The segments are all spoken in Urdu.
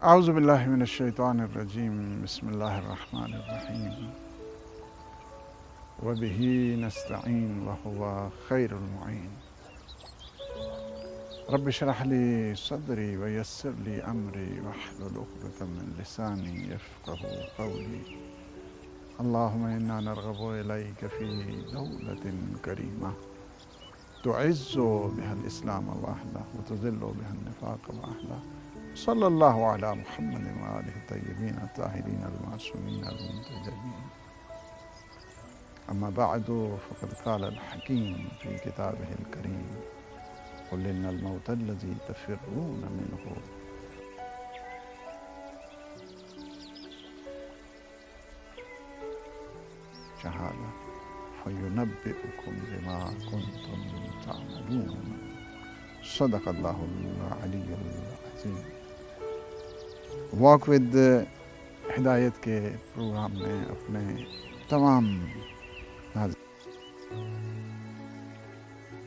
اعوذ باللہ من الشیطان الرجیم بسم اللہ الرحمن الرحیم وبہ نستعین وہو خیر المعین رب اشرح لی صدری ویسر لی امری واحلل عقدۃ من لسانی یفقہوا قولی اللہم انا نرغب الیک فی دولۃ کریمہ تعز بها الاسلام واہلہ وتذل بها النفاق واہلہ صلی اللہ علی محمد وآلہ الطیبین الطاہرین المعصومین المنتجبین اما بعد فقد قال الحکیم فی کتابہ الکریم قل ان الموت الذی تفرون منہ شہادہ فینبئکم بما کنتم تعملون صدق اللہ العلی العظیم۔ واک ود ہدایت کے پروگرام میں اپنے تمام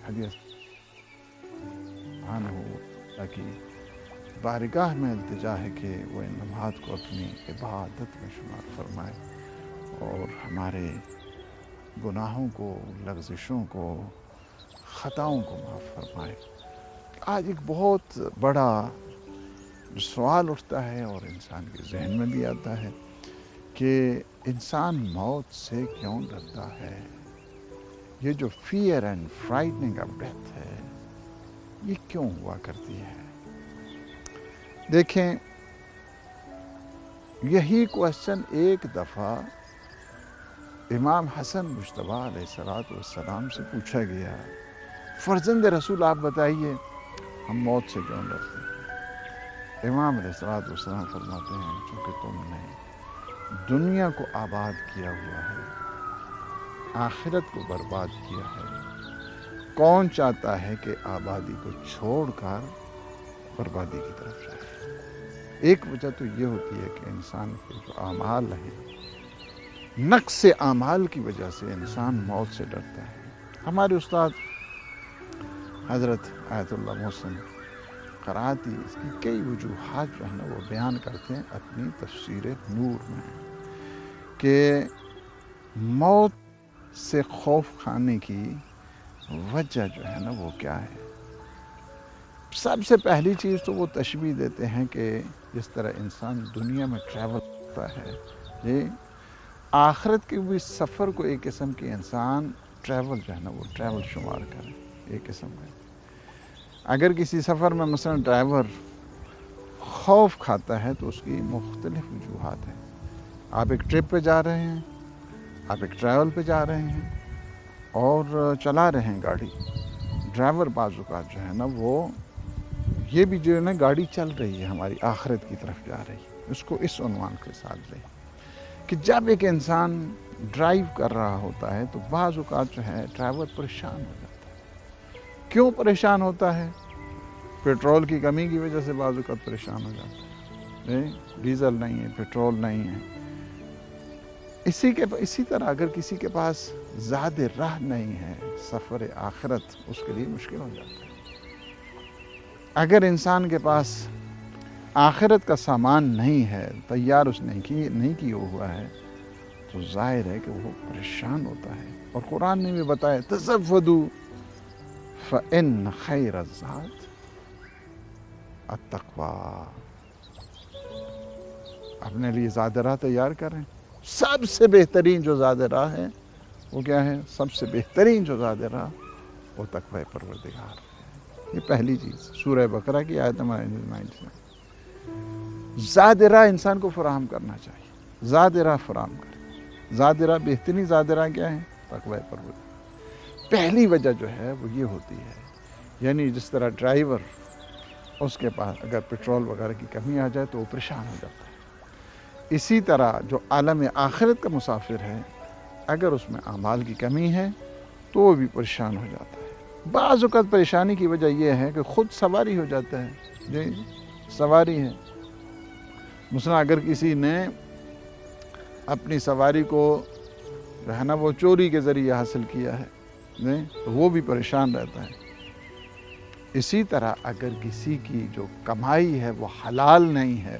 حدیث کی بارگاہ میں التجا ہے کہ وہ ان لمحات کو اپنی عبادت میں شمار فرمائے اور ہمارے گناہوں کو، لغزشوں کو، خطاؤں کو معاف فرمائے۔ آج ایک بہت بڑا سوال اٹھتا ہے اور انسان کے ذہن میں بھی آتا ہے کہ انسان موت سے کیوں ڈرتا ہے؟ یہ جو fear and frightening of death ہے، یہ کیوں ہوا کرتی ہے؟ دیکھیں، یہی کوشچن ایک دفعہ امام حسن مجتبیٰ علیہ السلام سے پوچھا گیا، فرزند رسول آپ بتائیے ہم موت سے کیوں ڈرتے ہیں؟ امام علیہ السلام فرماتے ہیں چونکہ تم نے دنیا کو آباد کیا ہوا ہے، آخرت کو برباد کیا ہے، کون چاہتا ہے کہ آبادی کو چھوڑ کر بربادی کی طرف جائے؟ ایک وجہ تو یہ ہوتی ہے کہ انسان کے جو اعمال ہیں، نقص اعمال کی وجہ سے انسان موت سے ڈرتا ہے۔ ہمارے استاد حضرت آیت اللہ محسن قرآتی اس کی کئی وجوہات جو ہیں نا وہ بیان کرتے ہیں اپنی تفسیر نور میں کہ موت سے خوف کھانے کی وجہ جو ہے نا وہ کیا ہے۔ سب سے پہلی چیز تو وہ تشبیہ دیتے ہیں کہ جس طرح انسان دنیا میں ٹریول کرتا ہے، یہ آخرت کے بھی سفر کو ایک قسم کے انسان ٹریول جو ہے نا وہ ٹریول شمار کریں، ایک قسم کا۔ اگر کسی سفر میں مثلا ڈرائیور خوف کھاتا ہے تو اس کی مختلف وجوہات ہیں۔ آپ ایک ٹرپ پہ جا رہے ہیں، آپ ایک ٹریول پہ جا رہے ہیں اور چلا رہے ہیں گاڑی، ڈرائیور بعض اوقات جو ہے نا وہ یہ بھی جو ہے نا گاڑی چل رہی ہے ہماری آخرت کی طرف جا رہی ہے، اس کو اس عنوان کے ساتھ لیں کہ جب ایک انسان ڈرائیو کر رہا ہوتا ہے تو بعض اوقات جو ہے ڈرائیور پریشان ہو جاتا ہے۔ کیوں پریشان ہوتا ہے؟ پیٹرول کی کمی کی وجہ سے بعض اوقات پریشان ہو جاتا ہے، ڈیزل نہیں ہے، پیٹرول نہیں ہے۔ اسی طرح اگر کسی کے پاس زیادہ راہ نہیں ہے، سفر آخرت اس کے لیے مشکل ہو جاتا ہے۔ اگر انسان کے پاس آخرت کا سامان نہیں ہے، تیار اس نے نہیں کیا ہوا ہے، تو ظاہر ہے کہ وہ پریشان ہوتا ہے۔ اور قرآن نے بھی بتایا تزودوا فإن خیر الزاد التقویٰ، اپنے لیے زیادہ راہ تیار کریں۔ سب سے بہترین جو زیادہ راہ ہے وہ کیا ہے؟ سب سے بہترین جو زیادہ راہ وہ تقوی پروردگار ہے۔ یہ پہلی چیز سورہ بقرہ کی آیت نمبر 99۔ زیادہ راہ انسان کو فراہم کرنا چاہیے، زیادہ راہ فراہم کریں۔ زیادہ راہ، بہترین زیادہ راہ کیا ہے؟ تقوی پروردگار۔ پہلی وجہ جو ہے وہ یہ ہوتی ہے، یعنی جس طرح ڈرائیور اس کے پاس اگر پیٹرول وغیرہ کی کمی آ جائے تو وہ پریشان ہو جاتا ہے، اسی طرح جو عالم آخرت کا مسافر ہے اگر اس میں اعمال کی کمی ہے تو وہ بھی پریشان ہو جاتا ہے۔ بعض اوقات پریشانی کی وجہ یہ ہے کہ خود سواری ہو جاتا ہے، جی سواری ہے، مثلا اگر کسی نے اپنی سواری کو جو ہے نا وہ چوری کے ذریعے حاصل کیا ہے، نہیں تو وہ بھی پریشان رہتا ہے۔ اسی طرح اگر کسی کی جو کمائی ہے وہ حلال نہیں ہے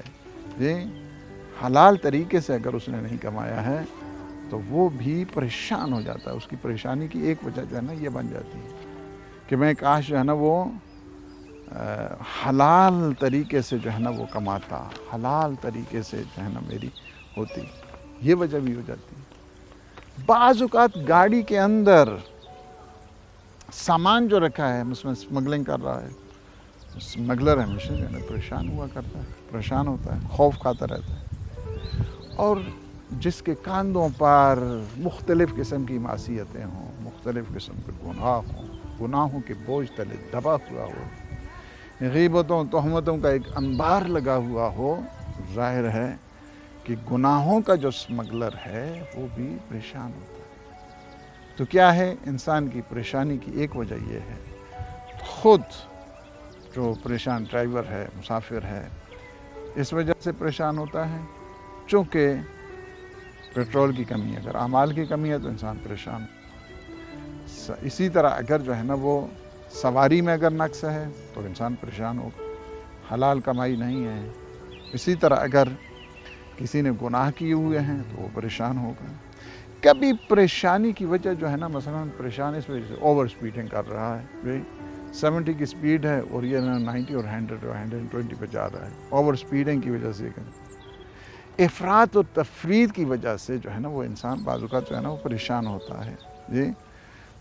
جی حلال طریقے سے اگر اس نے نہیں کمایا ہے تو وہ بھی پریشان ہو جاتا ہے. اس کی پریشانی کی ایک وجہ جو ہے نا یہ بن جاتی ہے کہ میں کاش جو ہے نا وہ حلال طریقے سے جو ہے نا وہ کماتا, حلال طریقے سے جو ہے نا میری ہوتی. یہ وجہ بھی ہو جاتی ہے. بعض اوقات گاڑی کے اندر سامان جو رکھا ہے اس میں اسمگلنگ کر رہا ہے, اسمگلر ہمیشہ جو ہے نا پریشان ہوا کرتا ہے, پریشان ہوتا ہے, خوف کھاتا رہتا ہے. اور جس کے کاندھوں پر مختلف قسم کی معصیتیں ہوں, مختلف قسم کے گناہ ہوں, گناہوں کے بوجھ تلے دبا ہوا ہو, غیبتوں تہمتوں کا ایک انبار لگا ہوا ہو, ظاہر ہے کہ گناہوں کا جو اسمگلر ہے وہ بھی پریشان ہوتا ہے. تو کیا ہے انسان کی پریشانی کی ایک وجہ یہ ہے, خود جو پریشان ڈرائیور ہے, مسافر ہے, اس وجہ سے پریشان ہوتا ہے چونکہ پیٹرول کی کمی ہے. اگر اعمال کی کمی ہے تو انسان پریشان. اسی طرح اگر جو ہے نا وہ سواری میں اگر نقص ہے تو انسان پریشان ہوگا, حلال کمائی نہیں ہے. اسی طرح اگر کسی نے گناہ کیے ہوئے ہیں تو وہ پریشان ہوگا. کبھی پریشانی کی وجہ جو ہے نا مثلا پریشان اس وجہ سے اوور سپیڈنگ کر رہا ہے, 70 کی سپیڈ ہے اور یہ 90 اور 100 اور 120 پہ جا رہا ہے. اوور سپیڈنگ کی وجہ سے, افراط و تفرید کی وجہ سے جو ہے نا وہ انسان بعض اوقات جو ہے نا وہ پریشان ہوتا ہے. جی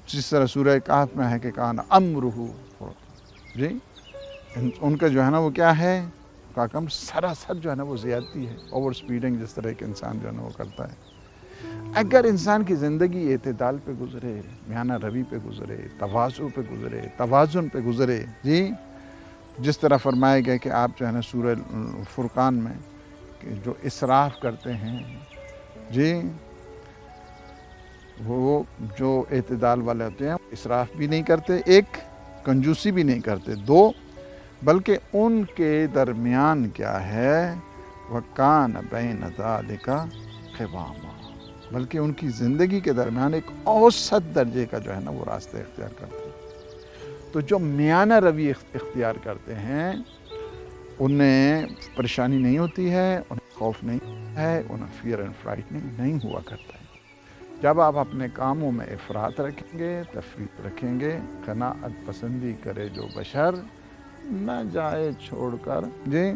جس طرح سورہ کہف میں ہے کہ کان امرہ, جی ان کا جو ہے نا وہ کیا ہے کا کم سراسر جو ہے نا وہ زیادتی ہے. اوور سپیڈنگ جس طرح ایک انسان جو ہے نا وہ کرتا ہے. اگر انسان کی زندگی اعتدال پہ گزرے, میانہ روی پہ گزرے, تواضع پہ گزرے, توازن پہ گزرے, جی جس طرح فرمایا گیا کہ آپ جو ہے نا سورہ فرقان میں کہ جو اسراف کرتے ہیں, جی وہ جو اعتدال والے ہوتے ہیں اسراف بھی نہیں کرتے, ایک کنجوسی بھی نہیں کرتے, دو بلکہ ان کے درمیان کیا ہے وَكَانَ بَيْنَ ذَلِكَ قِوَامًا, بلکہ ان کی زندگی کے درمیان ایک اوسط درجے کا جو ہے نا وہ راستہ اختیار کرتے ہیں. تو جو میانہ روی اختیار کرتے ہیں انہیں پریشانی نہیں ہوتی ہے, انہیں خوف نہیں ہے, انہیں فیئر اینڈ فرائٹنگ نہیں ہوا کرتا ہے. جب آپ اپنے کاموں میں افراط رکھیں گے, تفریط رکھیں گے, قناعت پسندی کرے جو بشر, نہ جائے چھوڑ کر, جی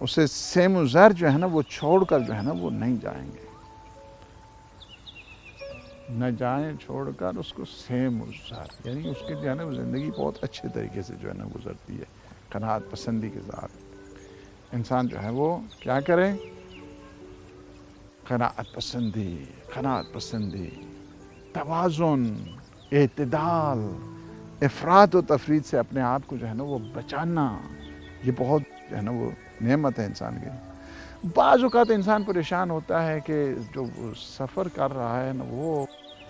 اسے سیم و زر جو ہے نا وہ چھوڑ کر جو ہے نا وہ نہیں جائیں گے, نہ جائیں چھوڑ کر اس کو سیم و زر, یعنی اس کے جو ہے نا وہ زندگی بہت اچھے طریقے سے جو ہے نا گزرتی ہے. قناعت پسندی کے ساتھ انسان جو ہے وہ کیا کرے, قناعت پسندی, قناعت پسندی, توازن, اعتدال, افراط و تفرید سے اپنے آپ کو جو ہے نا وہ بچانا, یہ بہت جو ہے نا وہ نعمت ہے انسان کے. بعض اوقات انسان پریشان ہوتا ہے کہ جو سفر کر رہا ہے نا وہ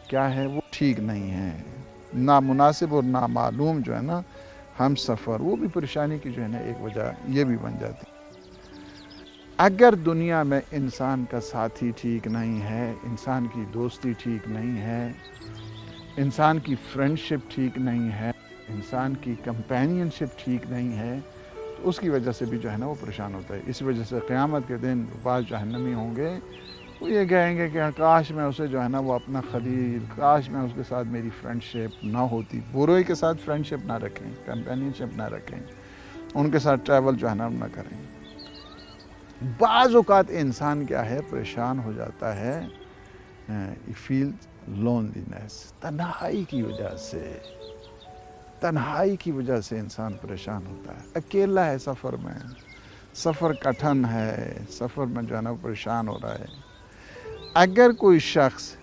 کیا ہے وہ ٹھیک نہیں ہے, نامناسب اور نامعلوم جو ہے نا ہم سفر, وہ بھی پریشانی کی جو ہے نا ایک وجہ یہ بھی بن جاتی. اگر دنیا میں انسان کا ساتھی ٹھیک نہیں ہے, انسان کی دوستی ٹھیک نہیں ہے, انسان کی فرینڈشپ ٹھیک نہیں ہے, انسان کی کمپینین شپ ٹھیک نہیں ہے, تو اس کی وجہ سے بھی جو ہے نا وہ پریشان ہوتا ہے. اس وجہ سے قیامت کے دن بعض جہنمی ہوں گے, وہ یہ کہیں گے کہ کاش میں اسے جو ہے نا وہ اپنا خلیل, کاش میں اس کے ساتھ میری فرینڈشپ نہ ہوتی. برے کے ساتھ فرینڈشپ نہ رکھیں, کمپینین شپ نہ رکھیں, ان کے ساتھ ٹریول جو ہے نا نہ کریں. بعض اوقات انسان کیا ہے پریشان ہو جاتا ہے, فیل لونلینس, تنہائی کی وجہ سے, تنہائی کی وجہ سے انسان پریشان ہوتا ہے. اکیلا ہے سفر میں, سفر کٹھن ہے, سفر میں جو ہے نا پریشان ہو رہا ہے. اگر کوئی شخص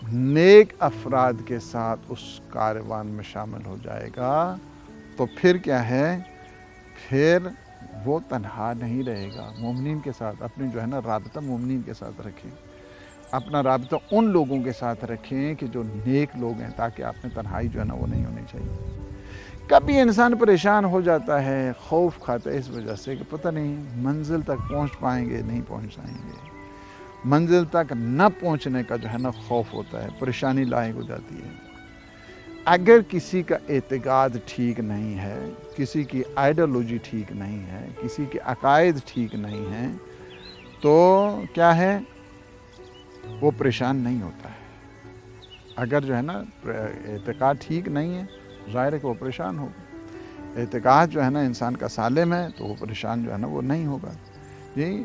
نیک افراد کے ساتھ اس کاروان میں شامل ہو جائے گا تو پھر کیا ہے, پھر وہ تنہا نہیں رہے گا. مومنین کے ساتھ اپنی جو ہے نا رابطہ مومنین کے ساتھ رکھیں, اپنا رابطہ ان لوگوں کے ساتھ رکھیں کہ جو نیک لوگ ہیں, تاکہ آپ میں تنہائی جو ہے نا وہ نہیں ہونی چاہیے. کبھی انسان پریشان ہو جاتا ہے, خوف کھاتا ہے اس وجہ سے کہ پتہ نہیں منزل تک پہنچ پائیں گے نہیں پہنچ پائیں گے. منزل تک نہ پہنچنے کا جو ہے نا خوف ہوتا ہے, پریشانی لاحق ہو جاتی ہے. اگر کسی کا اعتقاد ٹھیک نہیں ہے، کسی کی آئیڈیالوجی ٹھیک نہیں ہے، کسی کے عقائد ٹھیک نہیں ہیں، تو کیا ہے، وہ پریشان نہیں ہوتا ہے۔ اگر جو ہے نا اعتقاد ٹھیک نہیں ہے، ظاہر ہے کہ وہ پریشان ہوگا۔ اعتقاد جو ہے نا انسان کا سالم ہے تو وہ پریشان جو ہے نا وہ نہیں ہوگا۔ جی،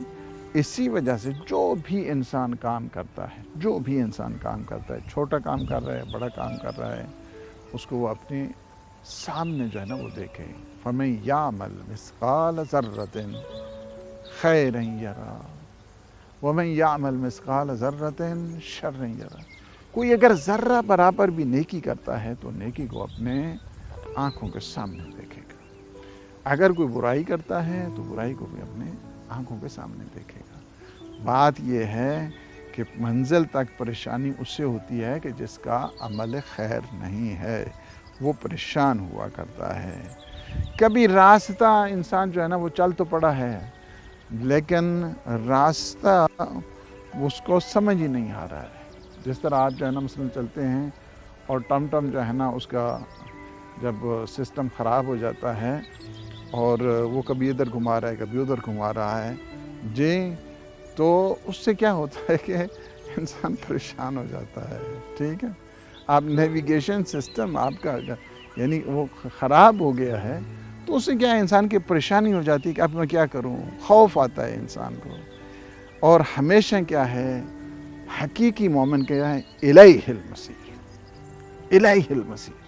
اسی وجہ سے جو بھی انسان کام کرتا ہے، جو بھی انسان کام کرتا ہے، چھوٹا کام کر رہا ہے، بڑا کام کر رہا ہے، اس کو وہ اپنے سامنے جو ہے نا وہ دیکھے۔ فَمَن يَعْمَلْ مِثْقَالَ ذَرَّةٍ خَيْرًا يَرَهُ وَمَن يَعْمَلْ مِثْقَالَ ذَرَّةٍ شَرًّا يَرَهُ۔ کوئی اگر ذرہ برابر بھی نیکی کرتا ہے تو نیکی کو اپنے آنکھوں کے سامنے دیکھے گا، اگر کوئی برائی کرتا ہے تو برائی کو بھی اپنے آنکھوں کے سامنے دیکھے گا۔ بات یہ ہے کہ منزل تک پریشانی اس سے ہوتی ہے کہ جس کا عمل خیر نہیں ہے، وہ پریشان ہوا کرتا ہے۔ کبھی راستہ انسان جو ہے نا وہ چل تو پڑا ہے، لیکن راستہ اس کو سمجھ ہی نہیں آ رہا ہے۔ جس طرح آپ جو ہے نا مثلاً چلتے ہیں اور ٹم ٹم جو ہے نا اس کا جب سسٹم خراب ہو جاتا ہے اور وہ کبھی ادھر گھما رہا ہے کبھی ادھر گھما رہا ہے، جی، تو اس سے کیا ہوتا ہے کہ انسان پریشان ہو جاتا ہے۔ ٹھیک ہے، آپ نیویگیشن سسٹم آپ کا یعنی وہ خراب ہو گیا ہے تو اس سے کیا ہے، انسان کی پریشانی ہو جاتی ہے کہ اب میں کیا کروں، خوف آتا ہے انسان کو۔ اور ہمیشہ کیا ہے، حقیقی مومن کیا ہے، الیہ المصیر، الیہ المصیر۔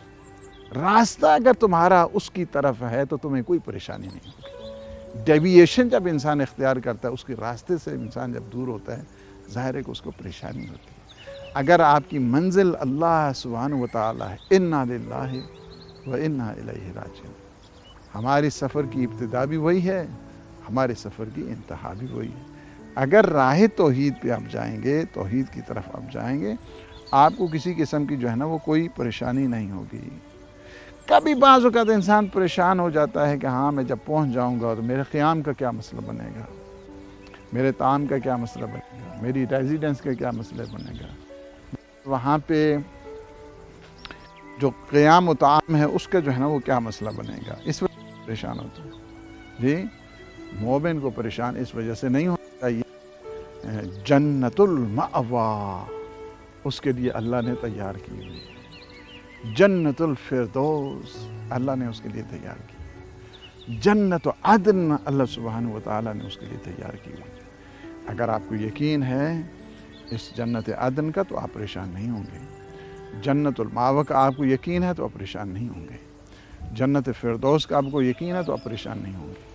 راستہ اگر تمہارا اس کی طرف ہے تو تمہیں کوئی پریشانی نہیں ہوگی۔ ڈیویشن جب انسان اختیار کرتا ہے، اس کے راستے سے انسان جب دور ہوتا ہے، ظاہر ہے کہ اس کو پریشانی ہوتی ہے۔ اگر آپ کی منزل اللہ سبحانہ و تعالی ہے، انا للہ و انا الیہ راجعون، ہماری سفر کی ابتدا بھی وہی ہے، ہمارے سفر کی انتہا بھی وہی ہے۔ اگر راہ توحید پہ آپ جائیں گے، توحید کی طرف آپ جائیں گے، آپ کو کسی قسم کی جو ہے نا وہ کوئی پریشانی نہیں ہوگی۔ کبھی بعض اوقات انسان پریشان ہو جاتا ہے کہ ہاں میں جب پہنچ جاؤں گا تو میرے قیام کا کیا مسئلہ بنے گا، میرے طعام کا کیا مسئلہ بنے گا، میری ریزیڈنس کا کیا مسئلہ بنے گا، وہاں پہ جو قیام و طعام ہے اس کا جو ہے نا وہ کیا مسئلہ بنے گا، اس وجہ سے پریشان ہوتا ہے۔ جی، مومن کو پریشان اس وجہ سے نہیں ہونا چاہیے۔ جنت المأوا اس کے لیے اللہ نے تیار کی ہوئی ہے، جنت الفردوس اللہ نے اس کے لیے تیار کی، جنت عدن اللہ سبحانہ و تعالیٰ نے اس کے لیے تیار کی ہوئی ہے۔ اگر آپ کو یقین ہے اس جنت عدن کا تو آپ پریشان نہیں ہوں گے، جنت المأوا کا آپ کو یقین ہے تو آپ پریشان نہیں ہوں گے، جنت فردوس کا آپ کو یقین ہے تو آپ پریشان نہیں ہوں گے۔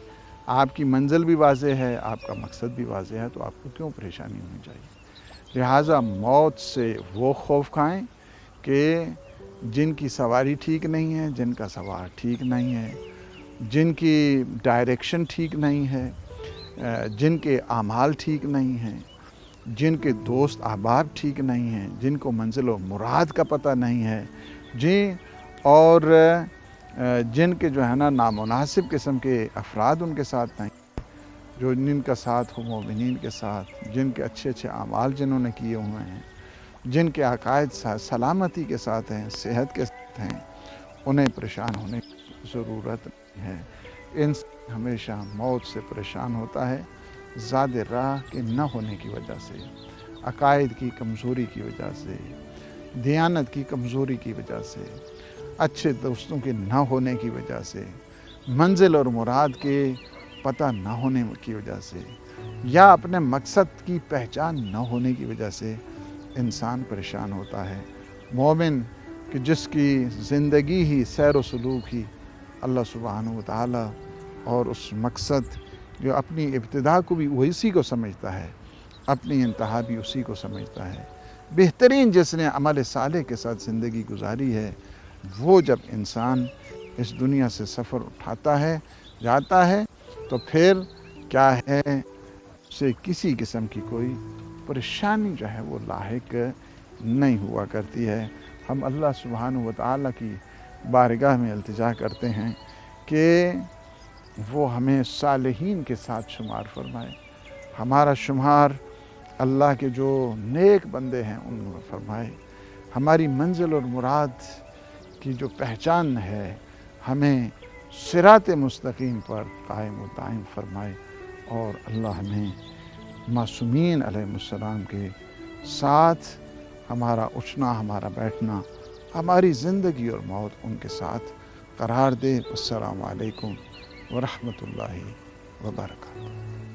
آپ کی منزل بھی واضح ہے، آپ کا مقصد بھی واضح ہے، تو آپ کو کیوں پریشانی ہونی چاہیے۔ لہٰذا موت سے وہ خوف کھائیں کہ جن کی سواری ٹھیک نہیں ہے، جن کا سوار ٹھیک نہیں ہے، جن کی ڈائریکشن ٹھیک نہیں ہے، جن کے اعمال ٹھیک نہیں ہیں، جن کے دوست احباب ٹھیک نہیں ہیں، جن کو منزل و مراد کا پتہ نہیں ہے، جی، اور جن کے جو ہے نا نامناسب قسم کے افراد ان کے ساتھ نہیں، جو جن کا ساتھ ہو مومنین کے ساتھ، جن کے اچھے اچھے اعمال جنہوں نے کیے ہوئے ہیں، جن کے عقائد سلامتی کے ساتھ ہیں، صحت کے ساتھ ہیں، انہیں پریشان ہونے کی ضرورت نہیں ہے۔ انسان ہمیشہ موت سے پریشان ہوتا ہے زاد راہ کے نہ ہونے کی وجہ سے، عقائد کی کمزوری کی وجہ سے، دیانت کی کمزوری کی وجہ سے، اچھے دوستوں کے نہ ہونے کی وجہ سے، منزل اور مراد کے پتہ نہ ہونے کی وجہ سے، یا اپنے مقصد کی پہچان نہ ہونے کی وجہ سے انسان پریشان ہوتا ہے۔ مومن کہ جس کی زندگی ہی سیر و سلوک ہی اللہ سبحانہ و تعالی اور اس مقصد جو اپنی ابتدا کو بھی وہ اسی کو سمجھتا ہے، اپنی انتہا بھی اسی کو سمجھتا ہے۔ بہترین جس نے عمل صالح کے ساتھ زندگی گزاری ہے، وہ جب انسان اس دنیا سے سفر اٹھاتا ہے، جاتا ہے، تو پھر کیا ہے، اسے کسی قسم کی کوئی پریشانی جو ہے وہ لاحق نہیں ہوا کرتی ہے۔ ہم اللہ سبحانہ و تعالیٰ کی بارگاہ میں التجا کرتے ہیں کہ وہ ہمیں صالحین کے ساتھ شمار فرمائے، ہمارا شمار اللہ کے جو نیک بندے ہیں ان میں فرمائے، ہماری منزل اور مراد کی جو پہچان ہے ہمیں صراط مستقیم پر قائم و دائم فرمائے، اور اللہ ہمیں معصومین علیہ السلام کے ساتھ ہمارا اٹھنا، ہمارا بیٹھنا، ہماری زندگی اور موت ان کے ساتھ قرار دے۔ السلام علیکم ورحمۃ اللہ وبرکاتہ۔